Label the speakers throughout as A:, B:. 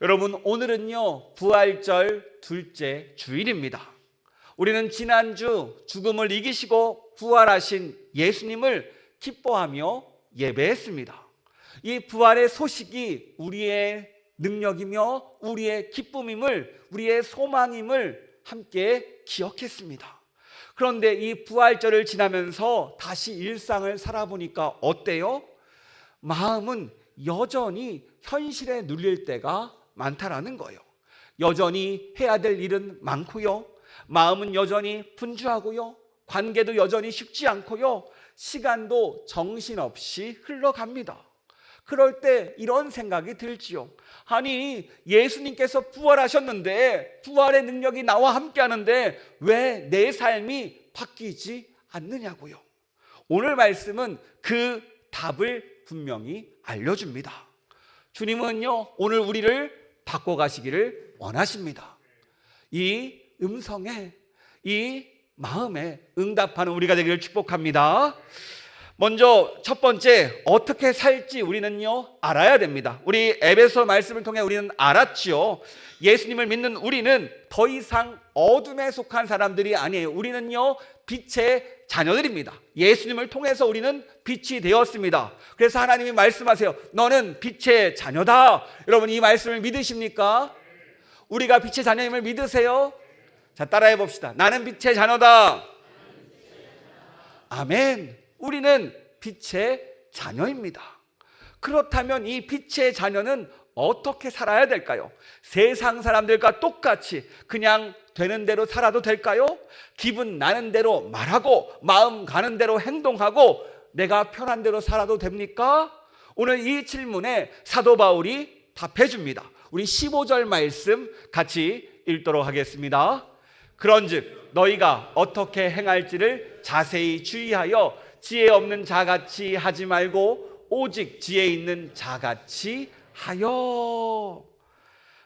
A: 여러분, 오늘은요 부활절 둘째 주일입니다. 우리는 지난주 죽음을 이기시고 부활하신 예수님을 기뻐하며 예배했습니다. 이 부활의 소식이 우리의 능력이며 우리의 기쁨임을, 우리의 소망임을 함께 기억했습니다. 그런데 이 부활절을 지나면서 다시 일상을 살아보니까 어때요? 마음은 여전히 현실에 눌릴 때가 많다라는 거예요. 여전히 해야 될 일은 많고요, 마음은 여전히 분주하고요, 관계도 여전히 쉽지 않고요, 시간도 정신없이 흘러갑니다. 그럴 때 이런 생각이 들지요. 아니, 예수님께서 부활하셨는데, 부활의 능력이 나와 함께 하는데 왜 내 삶이 바뀌지 않느냐고요. 오늘 말씀은 그 답을 분명히 알려줍니다. 주님은요 오늘 우리를 바꿔가시기를 원하십니다. 이 음성에, 이 마음에 응답하는 우리가 되기를 축복합니다. 먼저 첫 번째, 어떻게 살지 우리는요 알아야 됩니다. 우리 에베소 말씀을 통해 우리는 알았지요. 예수님을 믿는 우리는 더 이상 어둠에 속한 사람들이 아니에요. 우리는요 빛의 자녀들입니다. 예수님을 통해서 우리는 빛이 되었습니다. 그래서 하나님이 말씀하세요. 너는 빛의 자녀다. 여러분, 이 말씀을 믿으십니까? 우리가 빛의 자녀임을 믿으세요? 자, 따라해 봅시다. 나는 빛의 자녀다. 아멘. 우리는 빛의 자녀입니다. 그렇다면 이 빛의 자녀는 어떻게 살아야 될까요? 세상 사람들과 똑같이 그냥 되는 대로 살아도 될까요? 기분 나는 대로 말하고 마음 가는 대로 행동하고 내가 편한 대로 살아도 됩니까? 오늘 이 질문에 사도 바울이 답해 줍니다. 우리 15절 말씀 같이 읽도록 하겠습니다. 그런즉 너희가 어떻게 행할지를 자세히 주의하여 지혜 없는 자같이 하지 말고 오직 지혜 있는 자같이 하여.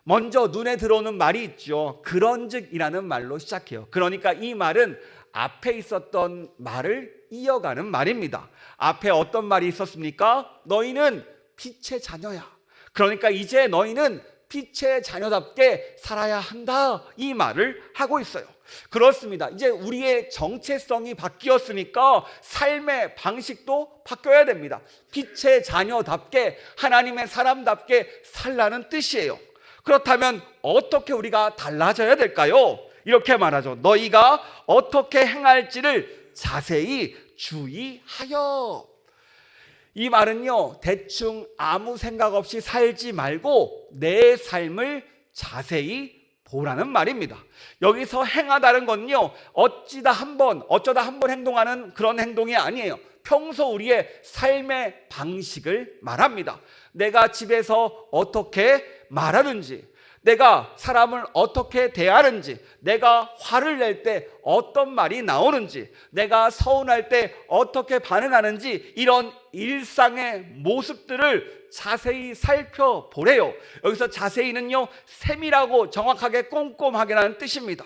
A: 먼저 눈에 들어오는 말이 있죠. 그런즉이라는 말로 시작해요. 그러니까 이 말은 앞에 있었던 말을 이어가는 말입니다. 앞에 어떤 말이 있었습니까? 너희는 빛의 자녀야. 그러니까 이제 너희는 빛의 자녀답게 살아야 한다, 이 말을 하고 있어요. 그렇습니다. 이제 우리의 정체성이 바뀌었으니까 삶의 방식도 바뀌어야 됩니다. 빛의 자녀답게, 하나님의 사람답게 살라는 뜻이에요. 그렇다면 어떻게 우리가 달라져야 될까요? 이렇게 말하죠. 너희가 어떻게 행할지를 자세히 주의하여. 이 말은요 대충 아무 생각 없이 살지 말고 내 삶을 자세히 보라는 말입니다. 여기서 행하다는 건요 어쩌다 한번 행동하는 그런 행동이 아니에요. 평소 우리의 삶의 방식을 말합니다. 내가 집에서 어떻게 말하는지, 내가 사람을 어떻게 대하는지, 내가 화를 낼 때 어떤 말이 나오는지, 내가 서운할 때 어떻게 반응하는지, 이런 일상의 모습들을 자세히 살펴보래요. 여기서 자세히는요 세밀하고 정확하게 꼼꼼하게라는 뜻입니다.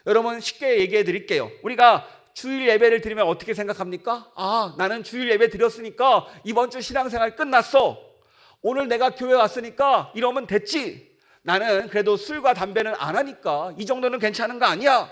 A: 여러분, 쉽게 얘기해 드릴게요. 우리가 주일 예배를 드리면 어떻게 생각합니까? 아, 나는 주일 예배 드렸으니까 이번 주 신앙생활 끝났어. 오늘 내가 교회 왔으니까 이러면 됐지. 나는 그래도 술과 담배는 안 하니까 이 정도는 괜찮은 거 아니야.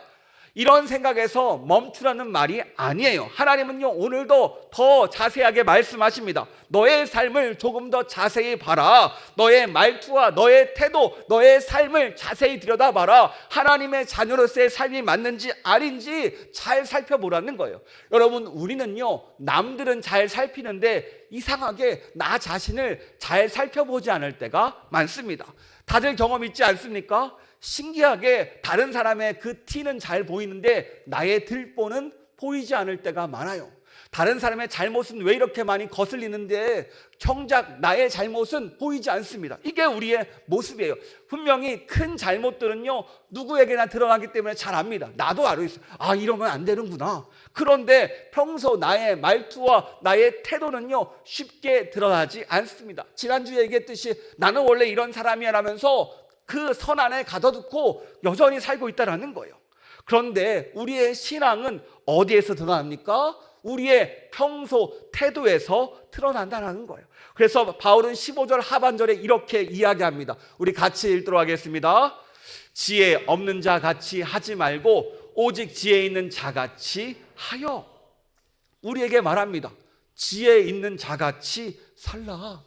A: 이런 생각에서 멈추라는 말이 아니에요. 하나님은요 오늘도 더 자세하게 말씀하십니다. 너의 삶을 조금 더 자세히 봐라. 너의 말투와 너의 태도, 너의 삶을 자세히 들여다봐라. 하나님의 자녀로서의 삶이 맞는지 아닌지 잘 살펴보라는 거예요. 여러분, 우리는요 남들은 잘 살피는데 이상하게 나 자신을 잘 살펴보지 않을 때가 많습니다. 다들 경험 있지 않습니까? 신기하게 다른 사람의 그 티는 잘 보이는데 나의 들보는 보이지 않을 때가 많아요. 다른 사람의 잘못은 왜 이렇게 많이 거슬리는데 정작 나의 잘못은 보이지 않습니다. 이게 우리의 모습이에요. 분명히 큰 잘못들은요 누구에게나 드러나기 때문에 잘 압니다. 나도 알고 있어요. 아, 이러면 안 되는구나. 그런데 평소 나의 말투와 나의 태도는요 쉽게 드러나지 않습니다. 지난주에 얘기했듯이 나는 원래 이런 사람이야 라면서 그 선 안에 가둬두고 여전히 살고 있다는 거예요. 그런데 우리의 신앙은 어디에서 드러납니까? 우리의 평소 태도에서 드러난다는 거예요. 그래서 바울은 15절 하반절에 이렇게 이야기합니다. 우리 같이 읽도록 하겠습니다. 지혜 없는 자 같이 하지 말고 오직 지혜 있는 자 같이 하여. 우리에게 말합니다. 지혜 있는 자 같이 살라.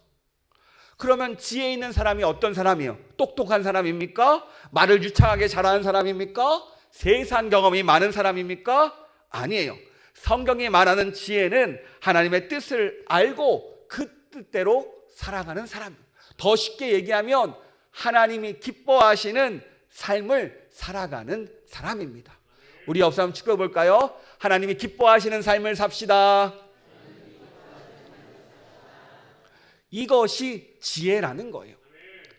A: 그러면 지혜 있는 사람이 어떤 사람이에요? 똑똑한 사람입니까? 말을 유창하게 잘하는 사람입니까? 세상 경험이 많은 사람입니까? 아니에요. 성경이 말하는 지혜는 하나님의 뜻을 알고 그 뜻대로 살아가는 사람. 더 쉽게 얘기하면 하나님이 기뻐하시는 삶을 살아가는 사람입니다. 우리 옆 사람 축복해 볼까요? 하나님이 기뻐하시는 삶을 삽시다. 이것이 지혜라는 거예요.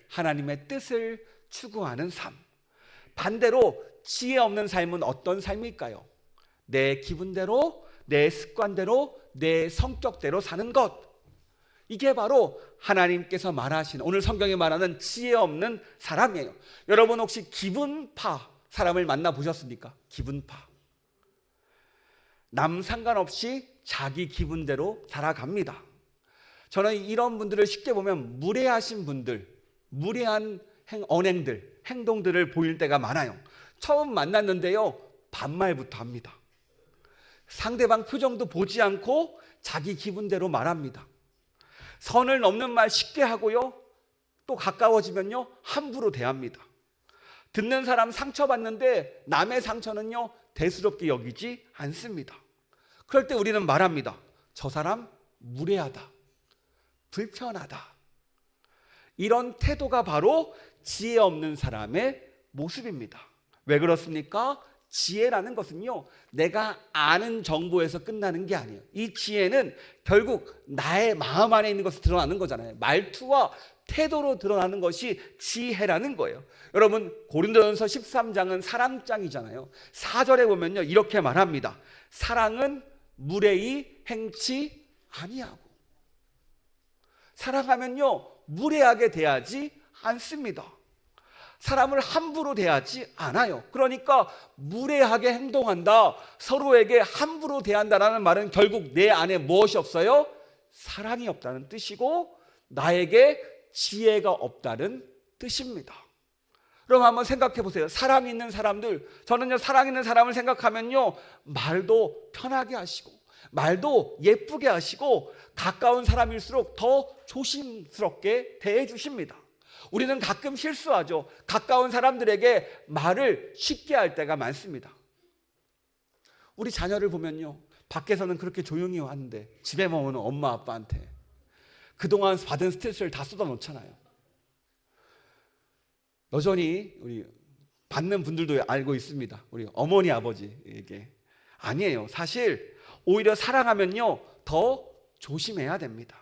A: 하나님의 뜻을 추구하는 삶. 반대로 지혜 없는 삶은 어떤 삶일까요? 내 기분대로, 내 습관대로, 내 성격대로 사는 것. 이게 바로 하나님께서 말하시는, 오늘 성경이 말하는 지혜 없는 사람이에요. 여러분 혹시 기분파 사람을 만나보셨습니까? 기분파. 남 상관없이 자기 기분대로 살아갑니다. 저는 이런 분들을 쉽게 보면 무례하신 분들, 무례한 언행들, 행동들을 보일 때가 많아요. 처음 만났는데요, 반말부터 합니다. 상대방 표정도 보지 않고 자기 기분대로 말합니다. 선을 넘는 말 쉽게 하고요, 또 가까워지면요 함부로 대합니다. 듣는 사람 상처받는데 남의 상처는요 대수롭게 여기지 않습니다. 그럴 때 우리는 말합니다. 저 사람 무례하다, 불편하다. 이런 태도가 바로 지혜 없는 사람의 모습입니다. 왜 그렇습니까? 지혜라는 것은요, 내가 아는 정보에서 끝나는 게 아니에요. 이 지혜는 결국 나의 마음 안에 있는 것을 드러나는 거잖아요. 말투와 태도로 드러나는 것이 지혜라는 거예요. 여러분 고린도전서 13장은 사랑장이잖아요. 4절에 보면요 이렇게 말합니다. 사랑은 무례히 행치 아니하고. 사랑하면요 무례하게 대하지 않습니다. 사람을 함부로 대하지 않아요. 그러니까 무례하게 행동한다, 서로에게 함부로 대한다라는 말은 결국 내 안에 무엇이 없어요? 사랑이 없다는 뜻이고 나에게 지혜가 없다는 뜻입니다. 그럼 한번 생각해 보세요. 사랑 있는 사람들, 저는요 사랑 있는 사람을 생각하면요 말도 편하게 하시고 말도 예쁘게 하시고 가까운 사람일수록 더 조심스럽게 대해 주십니다. 우리는 가끔 실수하죠. 가까운 사람들에게 말을 쉽게 할 때가 많습니다. 우리 자녀를 보면요 밖에서는 그렇게 조용히 하는데 집에 오면 엄마 아빠한테 그동안 받은 스트레스를 다 쏟아놓잖아요. 여전히 우리 받는 분들도 알고 있습니다. 우리 어머니 아버지에게. 아니에요. 사실 오히려 사랑하면요 더 조심해야 됩니다.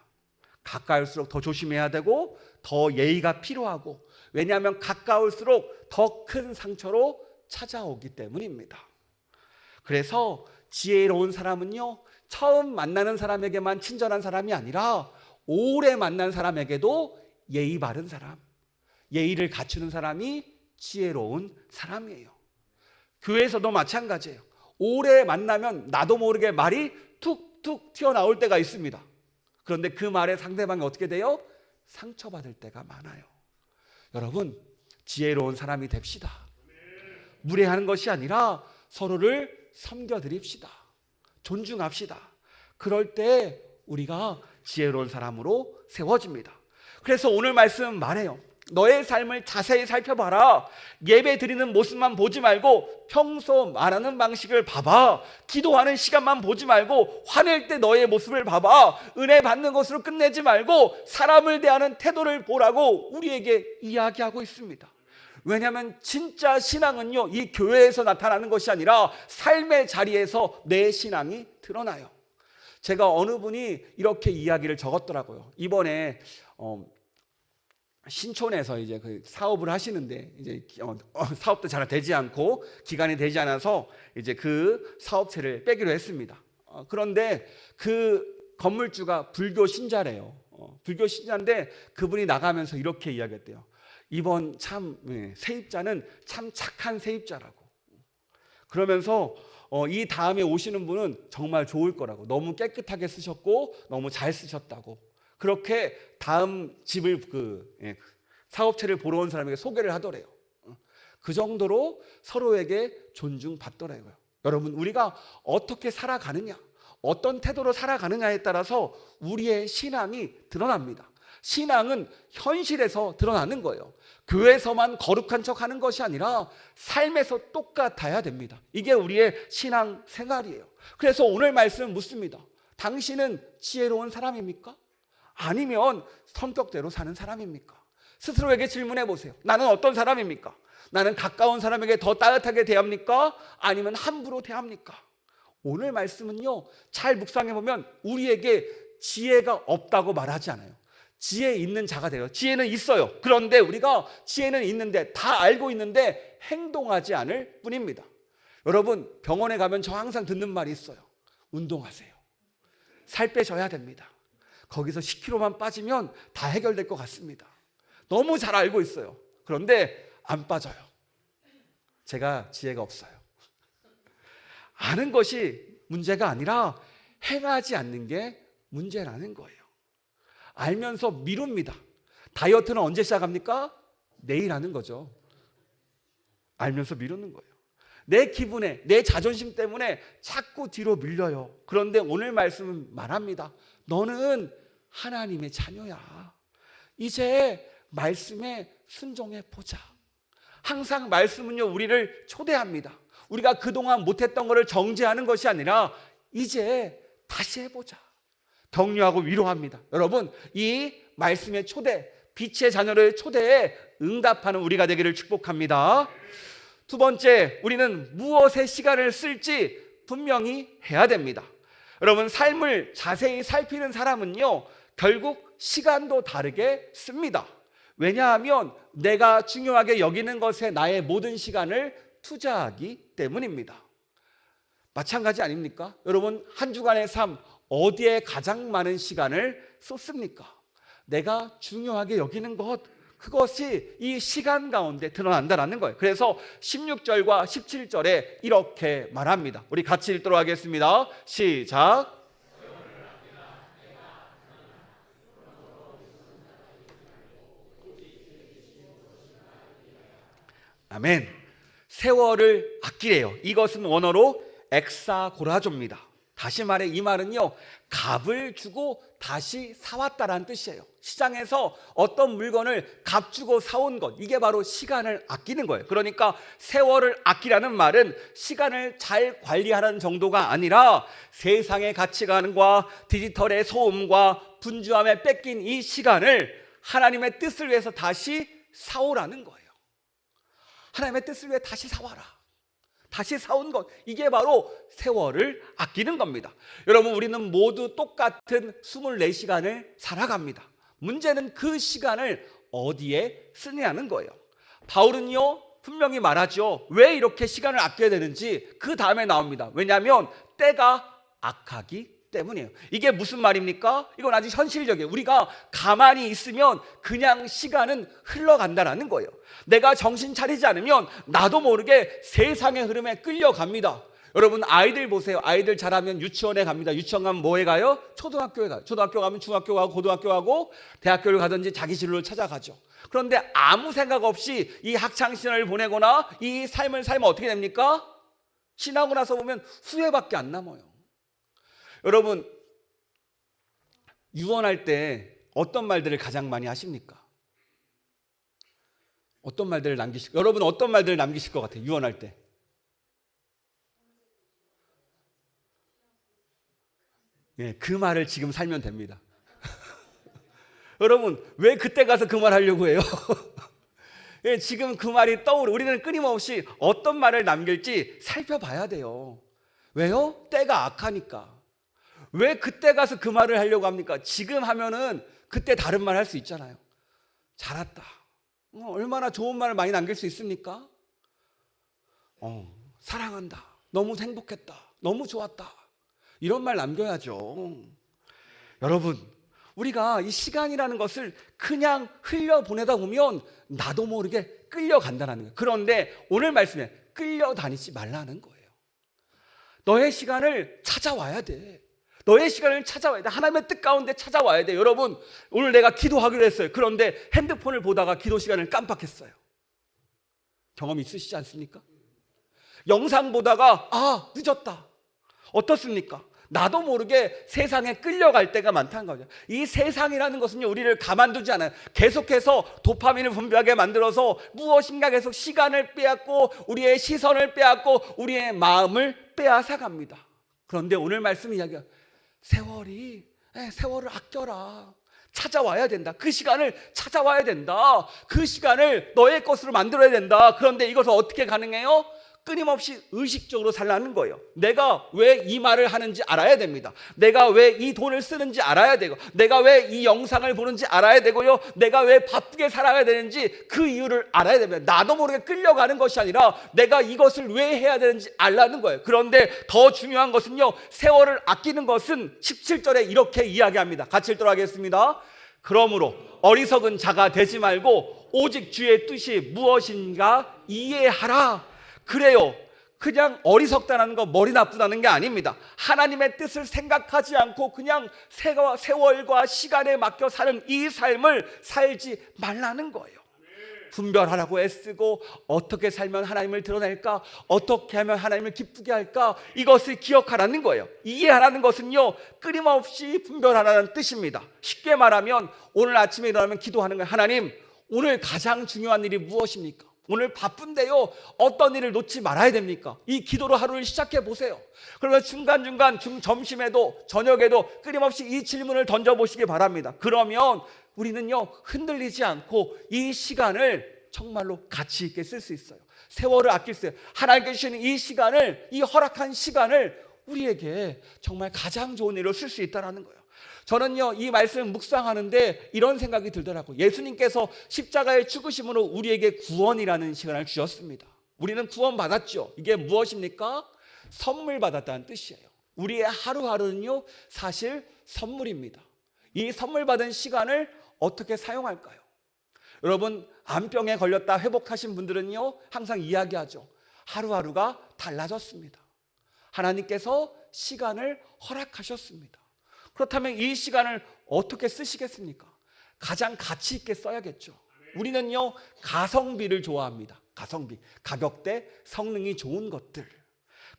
A: 가까울수록 더 조심해야 되고 더 예의가 필요하고, 왜냐하면 가까울수록 더 큰 상처로 찾아오기 때문입니다. 그래서 지혜로운 사람은요 처음 만나는 사람에게만 친절한 사람이 아니라 오래 만난 사람에게도 예의 바른 사람, 예의를 갖추는 사람이 지혜로운 사람이에요. 교회에서도 마찬가지예요. 오래 만나면 나도 모르게 말이 툭툭 튀어나올 때가 있습니다. 그런데 그 말에 상대방이 어떻게 돼요? 상처받을 때가 많아요. 여러분 지혜로운 사람이 됩시다. 무례하는 것이 아니라 서로를 섬겨드립시다. 존중합시다. 그럴 때 우리가 지혜로운 사람으로 세워집니다. 그래서 오늘 말씀 말해요. 너의 삶을 자세히 살펴봐라. 예배 드리는 모습만 보지 말고 평소 말하는 방식을 봐봐. 기도하는 시간만 보지 말고 화낼 때 너의 모습을 봐봐. 은혜 받는 것으로 끝내지 말고 사람을 대하는 태도를 보라고 우리에게 이야기하고 있습니다. 왜냐하면 진짜 신앙은요 이 교회에서 나타나는 것이 아니라 삶의 자리에서 내 신앙이 드러나요. 제가 어느 분이 이렇게 이야기를 적었더라고요. 이번에 신촌에서 이제 그 사업을 하시는데 이제 사업도 잘 되지 않고 기간이 되지 않아서 이제 그 사업체를 빼기로 했습니다. 그런데 그 건물주가 불교 신자래요. 불교 신자인데 그분이 나가면서 이렇게 이야기했대요. 이번 참 세입자는 참 착한 세입자라고. 그러면서 이 다음에 오시는 분은 정말 좋을 거라고, 너무 깨끗하게 쓰셨고 너무 잘 쓰셨다고, 그렇게 다음 집을 사업체를 보러 온 사람에게 소개를 하더래요. 그 정도로 서로에게 존중받더라고요. 여러분, 우리가 어떻게 살아가느냐, 어떤 태도로 살아가느냐에 따라서 우리의 신앙이 드러납니다. 신앙은 현실에서 드러나는 거예요. 교회에서만 거룩한 척 하는 것이 아니라 삶에서 똑같아야 됩니다. 이게 우리의 신앙 생활이에요. 그래서 오늘 말씀 묻습니다. 당신은 지혜로운 사람입니까? 아니면 성격대로 사는 사람입니까? 스스로에게 질문해 보세요. 나는 어떤 사람입니까? 나는 가까운 사람에게 더 따뜻하게 대합니까? 아니면 함부로 대합니까? 오늘 말씀은요, 잘 묵상해 보면 우리에게 지혜가 없다고 말하지 않아요. 지혜 있는 자가 돼요. 지혜는 있어요. 그런데 우리가 지혜는 있는데, 다 알고 있는데 행동하지 않을 뿐입니다. 여러분, 병원에 가면 저 항상 듣는 말이 있어요. 운동하세요. 살 빼셔야 됩니다. 거기서 10kg만 빠지면 다 해결될 것 같습니다. 너무 잘 알고 있어요. 그런데 안 빠져요. 제가 지혜가 없어요. 아는 것이 문제가 아니라 행하지 않는 게 문제라는 거예요. 알면서 미룹니다. 다이어트는 언제 시작합니까? 내일 하는 거죠. 알면서 미루는 거예요. 내 기분에, 내 자존심 때문에 자꾸 뒤로 밀려요. 그런데 오늘 말씀은 말합니다. 너는 하나님의 자녀야. 이제 말씀에 순종해 보자. 항상 말씀은요, 우리를 초대합니다. 우리가 그동안 못했던 것을 정죄하는 것이 아니라 이제 다시 해보자. 격려하고 위로합니다. 여러분, 이 말씀의 초대, 빛의 자녀의 초대에 응답하는 우리가 되기를 축복합니다. 두 번째, 우리는 무엇에 시간을 쓸지 분명히 해야 됩니다. 여러분, 삶을 자세히 살피는 사람은요, 결국 시간도 다르게 씁니다. 왜냐하면 내가 중요하게 여기는 것에 나의 모든 시간을 투자하기 때문입니다. 마찬가지 아닙니까? 여러분, 한 주간의 삶 어디에 가장 많은 시간을 쏟습니까? 내가 중요하게 여기는 것, 그것이 이 시간 가운데 드러난다는 거예요. 그래서 16절과 17절에 이렇게 말합니다. 우리 같이 읽도록 하겠습니다. 시작. 아멘. 세월을 아끼래요. 이것은 원어로 엑사고라조입니다. 다시 말해 이 말은요, 값을 주고 다시 사왔다라는 뜻이에요. 시장에서 어떤 물건을 값 주고 사온 것, 이게 바로 시간을 아끼는 거예요. 그러니까 세월을 아끼라는 말은 시간을 잘 관리하라는 정도가 아니라 세상의 가치관과 디지털의 소음과 분주함에 뺏긴 이 시간을 하나님의 뜻을 위해서 다시 사오라는 거예요. 하나님의 뜻을 위해 다시 사와라. 다시 사온 것, 이게 바로 세월을 아끼는 겁니다. 여러분, 우리는 모두 똑같은 24시간을 살아갑니다. 문제는 그 시간을 어디에 쓰느냐는 거예요. 바울은요, 분명히 말하죠. 왜 이렇게 시간을 아껴야 되는지 그 다음에 나옵니다. 왜냐하면 때가 악하기 때문이에요. 이게 무슨 말입니까? 이건 아주 현실적이에요. 우리가 가만히 있으면 그냥 시간은 흘러간다는 거예요. 내가 정신 차리지 않으면 나도 모르게 세상의 흐름에 끌려갑니다. 여러분, 아이들 보세요. 아이들 자라면 유치원에 갑니다. 유치원 가면 뭐에 가요? 초등학교에 가요. 초등학교 가면 중학교 가고 고등학교 가고 대학교를 가든지 자기 진로를 찾아가죠. 그런데 아무 생각 없이 이 학창시절을 보내거나 이 삶을 살면 어떻게 됩니까? 지나고 나서 보면 후회밖에 안 남아요. 여러분, 유언할 때 어떤 말들을 가장 많이 하십니까? 어떤 말들을 여러분 어떤 말들을 남기실 것 같아요? 유언할 때. 예, 그 말을 지금 살면 됩니다. 여러분, 왜 그때 가서 그 말 하려고 해요? 예, 지금 그 말이 떠오르. 우리는 끊임없이 어떤 말을 남길지 살펴봐야 돼요. 왜요? 때가 악하니까. 왜 그때 가서 그 말을 하려고 합니까? 지금 하면은 그때 다른 말 할 수 있잖아요. 잘했다. 얼마나 좋은 말을 많이 남길 수 있습니까? 사랑한다. 너무 행복했다. 너무 좋았다. 이런 말 남겨야죠. 여러분, 우리가 이 시간이라는 것을 그냥 흘려보내다 보면 나도 모르게 끌려간다는 거예요. 그런데 오늘 말씀에 끌려다니지 말라는 거예요. 너의 시간을 찾아와야 돼. 너의 시간을 찾아와야 돼. 하나님의 뜻 가운데 찾아와야 돼. 여러분, 오늘 내가 기도하기로 했어요. 그런데 핸드폰을 보다가 기도 시간을 깜빡했어요. 경험 있으시지 않습니까? 영상 보다가 늦었다. 어떻습니까? 나도 모르게 세상에 끌려갈 때가 많다는 거죠. 이 세상이라는 것은요, 우리를 가만두지 않아요. 계속해서 도파민을 분비하게 만들어서 무엇인가 계속 시간을 빼앗고 우리의 시선을 빼앗고 우리의 마음을 빼앗아갑니다. 그런데 오늘 말씀 이야기가 세월을 아껴라. 찾아와야 된다. 그 시간을 찾아와야 된다. 그 시간을 너의 것으로 만들어야 된다. 그런데 이것을 어떻게 가능해요? 끊임없이 의식적으로 살라는 거예요. 내가 왜 이 말을 하는지 알아야 됩니다. 내가 왜 이 돈을 쓰는지 알아야 되고, 내가 왜 이 영상을 보는지 알아야 되고요, 내가 왜 바쁘게 살아야 되는지 그 이유를 알아야 됩니다. 나도 모르게 끌려가는 것이 아니라 내가 이것을 왜 해야 되는지 알라는 거예요. 그런데 더 중요한 것은요, 세월을 아끼는 것은 17절에 이렇게 이야기합니다. 같이 읽도록 하겠습니다. 그러므로 어리석은 자가 되지 말고 오직 주의 뜻이 무엇인가 이해하라. 그래요. 그냥 어리석다는 거, 머리 나쁘다는 게 아닙니다. 하나님의 뜻을 생각하지 않고 그냥 세월과 시간에 맡겨 사는 이 삶을 살지 말라는 거예요. 분별하라고 애쓰고 어떻게 살면 하나님을 드러낼까, 어떻게 하면 하나님을 기쁘게 할까, 이것을 기억하라는 거예요. 이해하라는 것은요, 끊임없이 분별하라는 뜻입니다. 쉽게 말하면 오늘 아침에 일어나면 기도하는 거예요. 하나님, 오늘 가장 중요한 일이 무엇입니까? 오늘 바쁜데요, 어떤 일을 놓지 말아야 됩니까? 이 기도로 하루를 시작해 보세요. 그러면 중간중간 점심에도 저녁에도 끊임없이 이 질문을 던져보시기 바랍니다. 그러면 우리는요, 흔들리지 않고 이 시간을 정말로 가치 있게 쓸 수 있어요. 세월을 아낄 수 있어요. 하나님께 주시는 이 시간을, 이 허락한 시간을 우리에게 정말 가장 좋은 일로 쓸 수 있다는 거예요. 저는요, 이 말씀을 묵상하는데 이런 생각이 들더라고요. 예수님께서 십자가의 죽으심으로 우리에게 구원이라는 시간을 주셨습니다. 우리는 구원 받았죠. 이게 무엇입니까? 선물 받았다는 뜻이에요. 우리의 하루하루는요, 사실 선물입니다. 이 선물 받은 시간을 어떻게 사용할까요? 여러분, 암병에 걸렸다 회복하신 분들은요, 항상 이야기하죠. 하루하루가 달라졌습니다. 하나님께서 시간을 허락하셨습니다. 그렇다면 이 시간을 어떻게 쓰시겠습니까? 가장 가치 있게 써야겠죠. 우리는요, 가성비를 좋아합니다. 가성비, 가격대, 성능이 좋은 것들.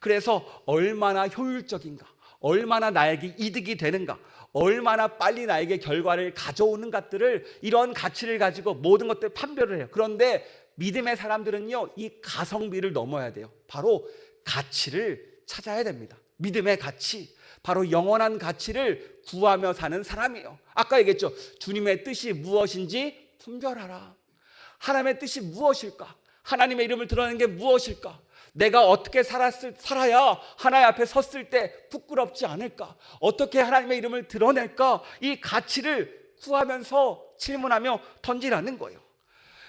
A: 그래서 얼마나 효율적인가, 얼마나 나에게 이득이 되는가, 얼마나 빨리 나에게 결과를 가져오는 것들을, 이런 가치를 가지고 모든 것들을 판별을 해요. 그런데 믿음의 사람들은요, 이 가성비를 넘어야 돼요. 바로 가치를 찾아야 됩니다. 믿음의 가치, 바로 영원한 가치를 구하며 사는 사람이에요. 아까 얘기했죠. 주님의 뜻이 무엇인지 분별하라. 하나님의 뜻이 무엇일까? 하나님의 이름을 드러내는 게 무엇일까? 내가 어떻게 살아야 하나님 앞에 섰을 때 부끄럽지 않을까? 어떻게 하나님의 이름을 드러낼까? 이 가치를 구하면서 질문하며 던지라는 거예요.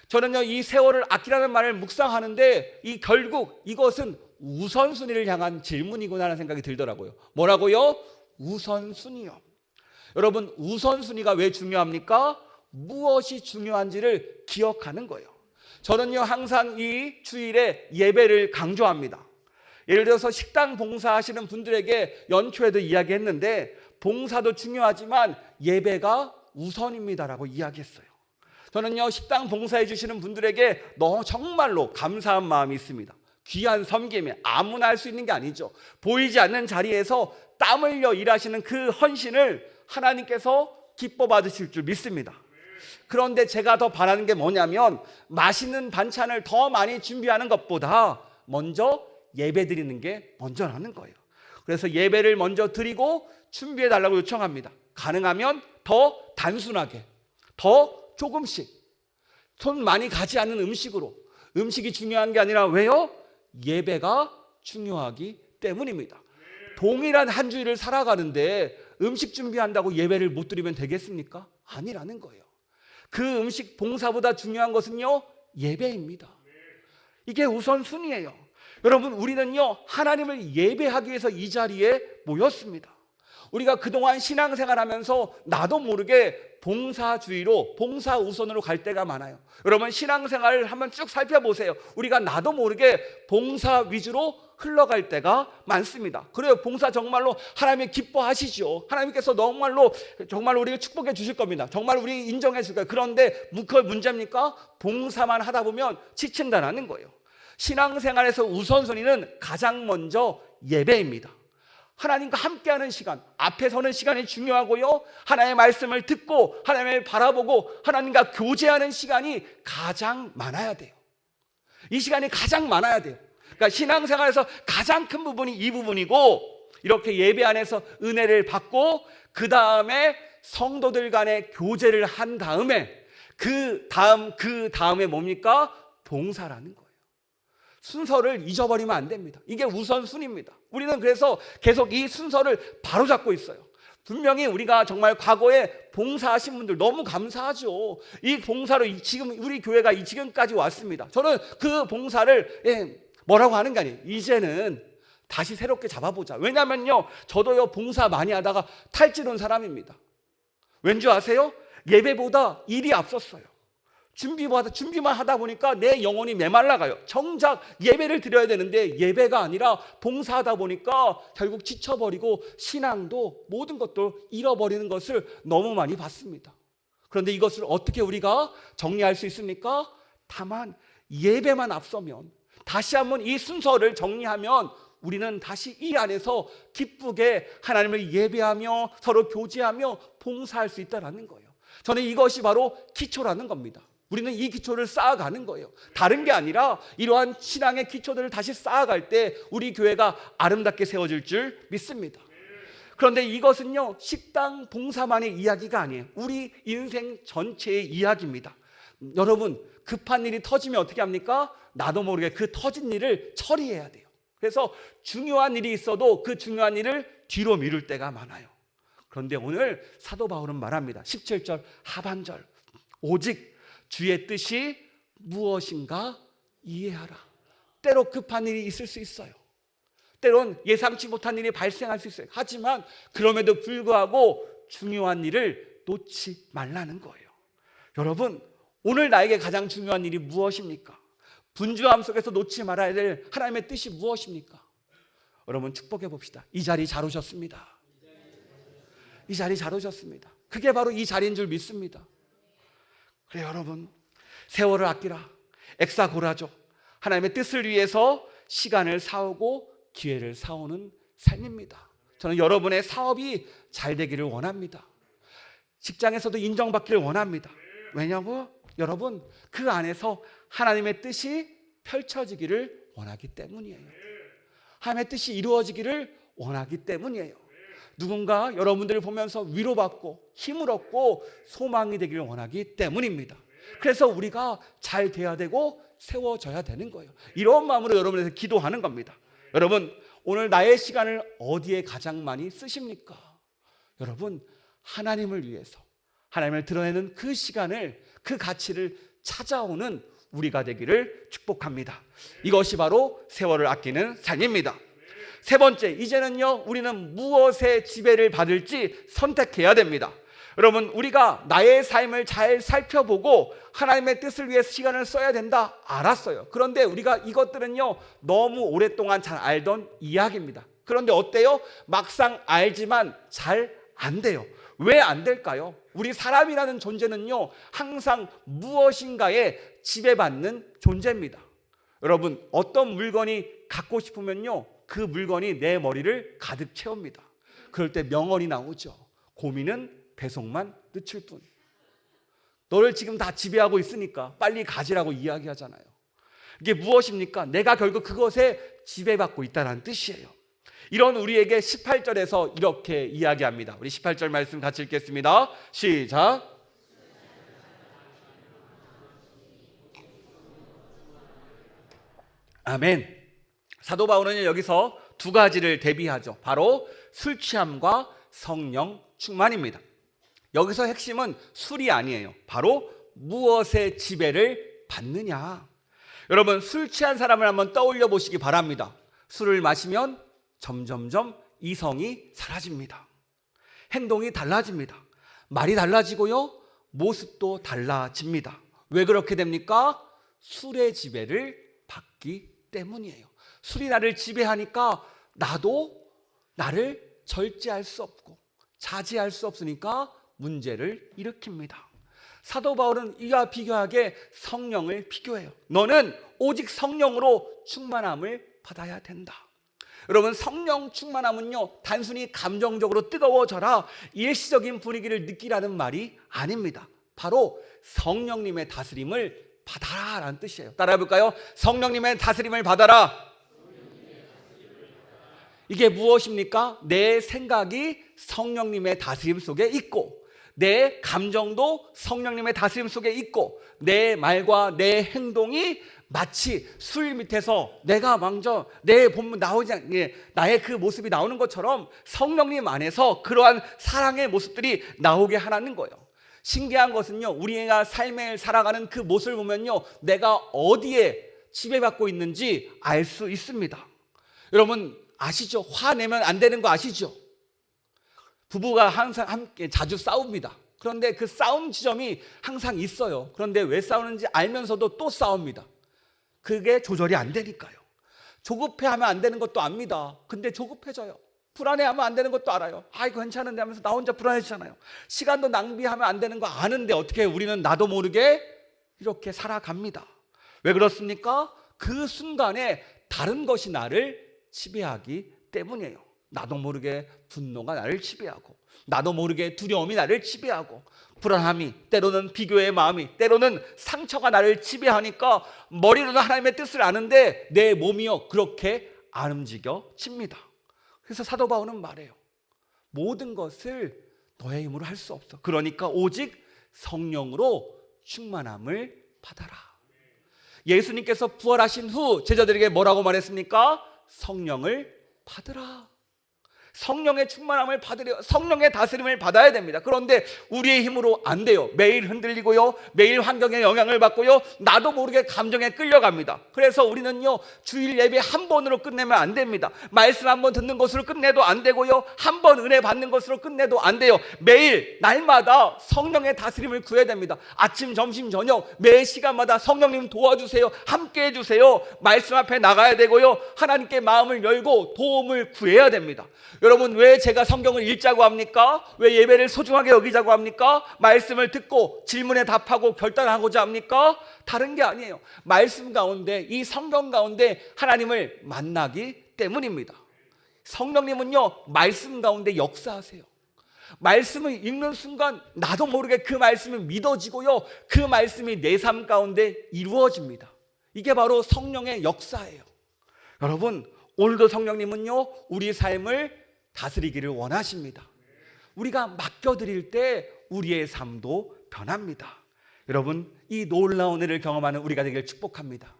A: 저는요, 이 세월을 아끼라는 말을 묵상하는데 결국 이것은 우선순위를 향한 질문이구나 하는 생각이 들더라고요. 뭐라고요? 우선순위요. 여러분, 우선순위가 왜 중요합니까? 무엇이 중요한지를 기억하는 거예요. 저는요, 항상 이 주일에 예배를 강조합니다. 예를 들어서 식당 봉사하시는 분들에게 연초에도 이야기했는데, 봉사도 중요하지만 예배가 우선입니다라고 이야기했어요. 저는요, 식당 봉사해 주시는 분들에게 정말로 감사한 마음이 있습니다. 귀한 섬김이 아무나 할 수 있는 게 아니죠. 보이지 않는 자리에서 땀 흘려 일하시는 그 헌신을 하나님께서 기뻐 받으실 줄 믿습니다. 그런데 제가 더 바라는 게 뭐냐면, 맛있는 반찬을 더 많이 준비하는 것보다 먼저 예배 드리는 게 먼저라는 거예요. 그래서 예배를 먼저 드리고 준비해 달라고 요청합니다. 가능하면 더 단순하게, 더 조금씩, 손 많이 가지 않는 음식으로. 음식이 중요한 게 아니라 왜요? 예배가 중요하기 때문입니다. 동일한 한 주일을 살아가는데 음식 준비한다고 예배를 못 드리면 되겠습니까? 아니라는 거예요. 그 음식 봉사보다 중요한 것은요, 예배입니다. 이게 우선순위예요. 여러분, 우리는요, 하나님을 예배하기 위해서 이 자리에 모였습니다. 우리가 그동안 신앙생활하면서 나도 모르게 봉사주의로, 봉사 우선으로 갈 때가 많아요. 여러분, 신앙생활을 한번 쭉 살펴보세요. 우리가 나도 모르게 봉사 위주로 흘러갈 때가 많습니다. 그래요. 봉사 정말로 하나님이 기뻐하시죠. 하나님께서 정말로 우리를 축복해 주실 겁니다. 정말 우리 인정해 줄 거예요. 그런데 그걸 문제입니까? 봉사만 하다 보면 지친다는 거예요. 신앙생활에서 우선순위는 가장 먼저 예배입니다. 하나님과 함께하는 시간, 앞에 서는 시간이 중요하고요, 하나님의 말씀을 듣고 하나님을 바라보고 하나님과 교제하는 시간이 가장 많아야 돼요. 이 시간이 가장 많아야 돼요. 그러니까 신앙생활에서 가장 큰 부분이 이 부분이고, 이렇게 예배 안에서 은혜를 받고 그 다음에 성도들 간의 교제를 한 다음에 그 다음에 뭡니까? 봉사라는 거예요. 순서를 잊어버리면 안 됩니다. 이게 우선순위입니다. 우리는 그래서 계속 이 순서를 바로잡고 있어요. 분명히 우리가 정말 과거에 봉사하신 분들 너무 감사하죠. 이 봉사로 지금 우리 교회가 지금까지 왔습니다. 저는 그 봉사를 뭐라고 하는 게 아니에요. 이제는 다시 새롭게 잡아보자. 왜냐면요, 저도요 봉사 많이 하다가 탈진 온 사람입니다. 왠지 아세요? 예배보다 일이 앞섰어요. 준비만 하다 보니까 내 영혼이 메말라가요. 정작 예배를 드려야 되는데 예배가 아니라 봉사하다 보니까 결국 지쳐버리고 신앙도 모든 것도 잃어버리는 것을 너무 많이 봤습니다. 그런데 이것을 어떻게 우리가 정리할 수 있습니까? 다만 예배만 앞서면, 다시 한번 이 순서를 정리하면 우리는 다시 이 안에서 기쁘게 하나님을 예배하며 서로 교제하며 봉사할 수 있다는 거예요. 저는 이것이 바로 기초라는 겁니다. 우리는 이 기초를 쌓아가는 거예요. 다른 게 아니라 이러한 신앙의 기초들을 다시 쌓아갈 때 우리 교회가 아름답게 세워질 줄 믿습니다. 그런데 이것은요, 식당 봉사만의 이야기가 아니에요. 우리 인생 전체의 이야기입니다. 여러분, 급한 일이 터지면 어떻게 합니까? 나도 모르게 그 터진 일을 처리해야 돼요. 그래서 중요한 일이 있어도 그 중요한 일을 뒤로 미룰 때가 많아요. 그런데 오늘 사도 바울은 말합니다. 17절 하반절, 오직 주의 뜻이 무엇인가 이해하라. 때로 급한 일이 있을 수 있어요. 때론 예상치 못한 일이 발생할 수 있어요. 하지만 그럼에도 불구하고 중요한 일을 놓지 말라는 거예요. 여러분, 오늘 나에게 가장 중요한 일이 무엇입니까? 분주함 속에서 놓지 말아야 될 하나님의 뜻이 무엇입니까? 여러분, 축복해 봅시다. 이 자리 잘 오셨습니다. 이 자리 잘 오셨습니다. 그게 바로 이 자리인 줄 믿습니다. 그래, 여러분, 세월을 아끼라, 엑사고라죠. 하나님의 뜻을 위해서 시간을 사오고 기회를 사오는 삶입니다. 저는 여러분의 사업이 잘 되기를 원합니다. 직장에서도 인정받기를 원합니다. 왜냐고? 여러분, 그 안에서 하나님의 뜻이 펼쳐지기를 원하기 때문이에요. 하나님의 뜻이 이루어지기를 원하기 때문이에요. 누군가 여러분들을 보면서 위로받고 힘을 얻고 소망이 되기를 원하기 때문입니다. 그래서 우리가 잘 돼야 되고 세워져야 되는 거예요. 이런 마음으로 여러분에서 기도하는 겁니다. 여러분, 오늘 나의 시간을 어디에 가장 많이 쓰십니까? 여러분, 하나님을 위해서 하나님을 드러내는 그 시간을, 그 가치를 찾아오는 우리가 되기를 축복합니다. 이것이 바로 세월을 아끼는 삶입니다. 세 번째, 이제는요, 우리는 무엇의 지배를 받을지 선택해야 됩니다. 여러분, 우리가 나의 삶을 잘 살펴보고 하나님의 뜻을 위해 시간을 써야 된다, 알았어요. 그런데 우리가 이것들은요, 너무 오랫동안 잘 알던 이야기입니다. 그런데 어때요? 막상 알지만 잘 안 돼요. 왜 안 될까요? 우리 사람이라는 존재는요, 항상 무엇인가에 지배받는 존재입니다. 여러분, 어떤 물건이 갖고 싶으면요, 그 물건이 내 머리를 가득 채웁니다. 그럴 때 명언이 나오죠. 고민은 배송만 늦출 뿐. 너를 지금 다 지배하고 있으니까 빨리 가지라고 이야기하잖아요. 이게 무엇입니까? 내가 결국 그것에 지배받고 있다는 뜻이에요. 이런 우리에게 18절에서 이렇게 이야기합니다. 우리 18절 말씀 같이 읽겠습니다. 시작. 아멘. 사도 바울은 여기서 두 가지를 대비하죠. 바로 술 취함과 성령 충만입니다. 여기서 핵심은 술이 아니에요. 바로 무엇의 지배를 받느냐. 여러분, 술 취한 사람을 한번 떠올려 보시기 바랍니다. 술을 마시면 점점점 이성이 사라집니다. 행동이 달라집니다. 말이 달라지고요, 모습도 달라집니다. 왜 그렇게 됩니까? 술의 지배를 받기 때문이에요. 술이 나를 지배하니까 나도 나를 절제할 수 없고 자제할 수 없으니까 문제를 일으킵니다. 사도 바울은 이와 비교하게 성령을 비교해요. 너는 오직 성령으로 충만함을 받아야 된다. 여러분, 성령 충만함은요, 단순히 감정적으로 뜨거워져라 일시적인 분위기를 느끼라는 말이 아닙니다. 바로 성령님의 다스림을 받아라 라는 뜻이에요. 따라해 볼까요? 성령님의 다스림을 받아라. 이게 무엇입니까? 내 생각이 성령님의 다스림 속에 있고, 내 감정도 성령님의 다스림 속에 있고, 내 말과 내 행동이 마치 술 밑에서 내가 먼저 내 본문 나오지 않게 나의 그 모습이 나오는 것처럼 성령님 안에서 그러한 사랑의 모습들이 나오게 하라는 거예요. 신기한 것은요, 우리가 삶을 살아가는 그 모습을 보면요, 내가 어디에 지배받고 있는지 알 수 있습니다. 여러분 아시죠? 화내면 안 되는 거 아시죠? 부부가 항상 함께 자주 싸웁니다. 그런데 그 싸움 지점이 항상 있어요. 그런데 왜 싸우는지 알면서도 또 싸웁니다. 그게 조절이 안 되니까요. 조급해하면 안 되는 것도 압니다. 근데 조급해져요. 불안해하면 안 되는 것도 알아요. 이거 괜찮은데 하면서 나 혼자 불안해지잖아요. 시간도 낭비하면 안 되는 거 아는데 어떻게 우리는 나도 모르게 이렇게 살아갑니다. 왜 그렇습니까? 그 순간에 다른 것이 나를 지배하기 때문이에요. 나도 모르게 분노가 나를 지배하고, 나도 모르게 두려움이 나를 지배하고, 불안함이, 때로는 비교의 마음이, 때로는 상처가 나를 지배하니까 머리로는 하나님의 뜻을 아는데 내 몸이요 그렇게 안 움직여집니다. 그래서 사도 바울은 말해요. 모든 것을 너의 힘으로 할 수 없어. 그러니까 오직 성령으로 충만함을 받아라. 예수님께서 부활하신 후 제자들에게 뭐라고 말했습니까? 성령을 받으라. 성령의 충만함을 받으려, 성령의 다스림을 받아야 됩니다. 그런데 우리의 힘으로 안 돼요. 매일 흔들리고요, 매일 환경에 영향을 받고요, 나도 모르게 감정에 끌려갑니다. 그래서 우리는요, 주일 예배 한 번으로 끝내면 안 됩니다. 말씀 한 번 듣는 것으로 끝내도 안 되고요, 한 번 은혜 받는 것으로 끝내도 안 돼요. 매일 날마다 성령의 다스림을 구해야 됩니다. 아침, 점심, 저녁 매 시간마다 성령님 도와주세요, 함께 해주세요, 말씀 앞에 나가야 되고요, 하나님께 마음을 열고 도움을 구해야 됩니다. 여러분, 왜 제가 성경을 읽자고 합니까? 왜 예배를 소중하게 여기자고 합니까? 말씀을 듣고 질문에 답하고 결단하고자 합니까? 다른 게 아니에요. 말씀 가운데, 이 성경 가운데 하나님을 만나기 때문입니다. 성령님은요, 말씀 가운데 역사하세요. 말씀을 읽는 순간 나도 모르게 그 말씀이 믿어지고요, 그 말씀이 내 삶 가운데 이루어집니다. 이게 바로 성령의 역사예요. 여러분, 오늘도 성령님은요, 우리 삶을 다스리기를 원하십니다. 우리가 맡겨드릴 때 우리의 삶도 변합니다. 여러분, 이 놀라운 은혜를 경험하는 우리가 되길 축복합니다.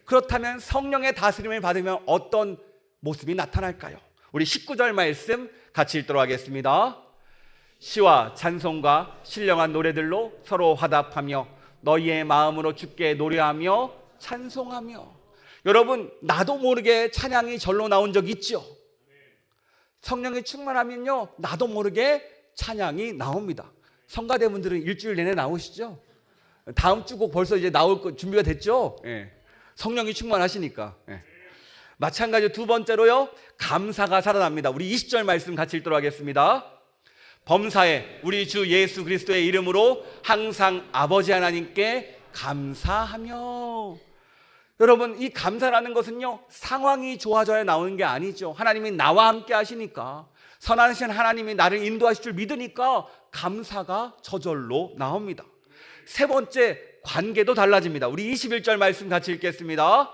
A: 그렇다면 성령의 다스림을 받으면 어떤 모습이 나타날까요? 우리 19절 말씀 같이 읽도록 하겠습니다. 시와 찬송과 신령한 노래들로 서로 화답하며 너희의 마음으로 주께 노래하며 찬송하며. 여러분, 나도 모르게 찬양이 절로 나온 적 있죠? 성령이 충만하면요, 나도 모르게 찬양이 나옵니다. 성가대분들은 일주일 내내 나오시죠? 다음 주 곡 벌써 이제 나올 거 준비가 됐죠? 예. 성령이 충만하시니까. 예. 마찬가지로 두 번째로요, 감사가 살아납니다. 우리 20절 말씀 같이 읽도록 하겠습니다. 범사에 우리 주 예수 그리스도의 이름으로 항상 아버지 하나님께 감사하며. 여러분, 이 감사라는 것은요, 상황이 좋아져야 나오는 게 아니죠. 하나님이 나와 함께 하시니까, 선하신 하나님이 나를 인도하실 줄 믿으니까 감사가 저절로 나옵니다. 세 번째, 관계도 달라집니다. 우리 21절 말씀 같이 읽겠습니다.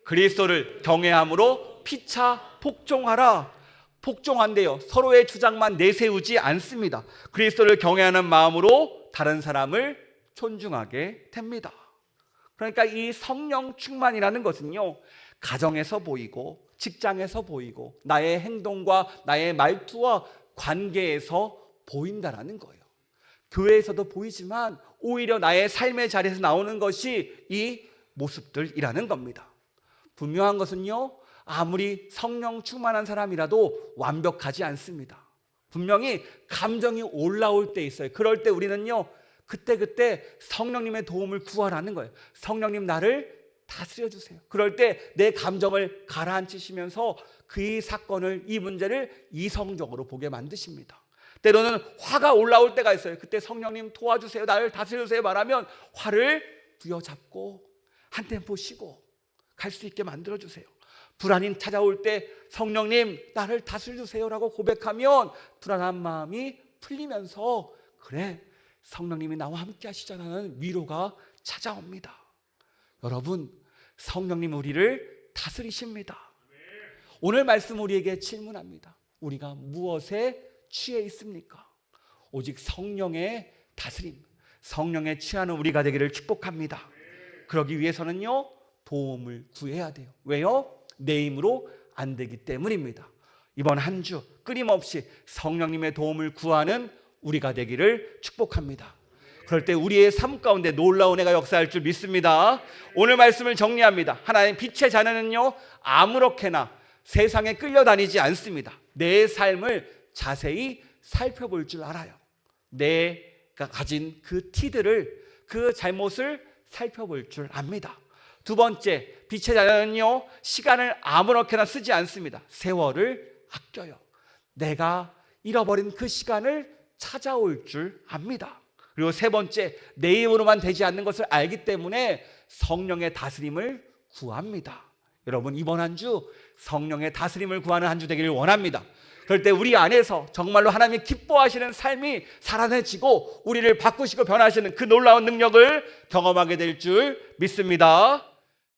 A: 그리스도를 경외함으로 피차 복종하라. 복종한대요. 서로의 주장만 내세우지 않습니다. 그리스도를 경외하는 마음으로 다른 사람을 존중하게 됩니다. 그러니까 이 성령 충만이라는 것은요, 가정에서 보이고 직장에서 보이고 나의 행동과 나의 말투와 관계에서 보인다라는 거예요. 교회에서도 보이지만 오히려 나의 삶의 자리에서 나오는 것이 이 모습들이라는 겁니다. 분명한 것은요, 아무리 성령 충만한 사람이라도 완벽하지 않습니다. 분명히 감정이 올라올 때 있어요. 그럴 때 우리는요, 그때 성령님의 도움을 구하라는 거예요. 성령님, 나를 다스려 주세요. 그럴 때 내 감정을 가라앉히시면서 그 사건을, 이 문제를 이성적으로 보게 만드십니다. 때로는 화가 올라올 때가 있어요. 그때 성령님 도와주세요, 나를 다스려 주세요 말하면 화를 부여잡고 한 템포 쉬고 갈 수 있게 만들어 주세요. 불안이 찾아올 때 성령님 나를 다스려 주세요라고 고백하면 불안한 마음이 풀리면서 그래, 성령님이 나와 함께 하시잖아는 위로가 찾아옵니다. 여러분, 성령님 우리를 다스리십니다. 오늘 말씀 우리에게 질문합니다. 우리가 무엇에 취해 있습니까? 오직 성령의 다스림, 성령에 취하는 우리가 되기를 축복합니다. 그러기 위해서는요, 도움을 구해야 돼요. 왜요? 내 힘으로 안 되기 때문입니다. 이번 한 주 끊임없이 성령님의 도움을 구하는 우리가 되기를 축복합니다. 그럴 때 우리의 삶 가운데 놀라운 애가 역사할 줄 믿습니다. 오늘 말씀을 정리합니다. 하나님 빛의 자녀는요, 아무렇게나 세상에 끌려다니지 않습니다. 내 삶을 자세히 살펴볼 줄 알아요. 내가 가진 그 티들을, 그 잘못을 살펴볼 줄 압니다. 두 번째, 빛의 자녀는요, 시간을 아무렇게나 쓰지 않습니다. 세월을 아껴요. 내가 잃어버린 그 시간을 찾아올 줄 압니다. 그리고 세 번째, 내 힘으로만 되지 않는 것을 알기 때문에 성령의 다스림을 구합니다. 여러분, 이번 한 주 성령의 다스림을 구하는 한 주 되기를 원합니다. 그럴 때 우리 안에서 정말로 하나님이 기뻐하시는 삶이 살아내지고 우리를 바꾸시고 변화하시는 그 놀라운 능력을 경험하게 될 줄 믿습니다.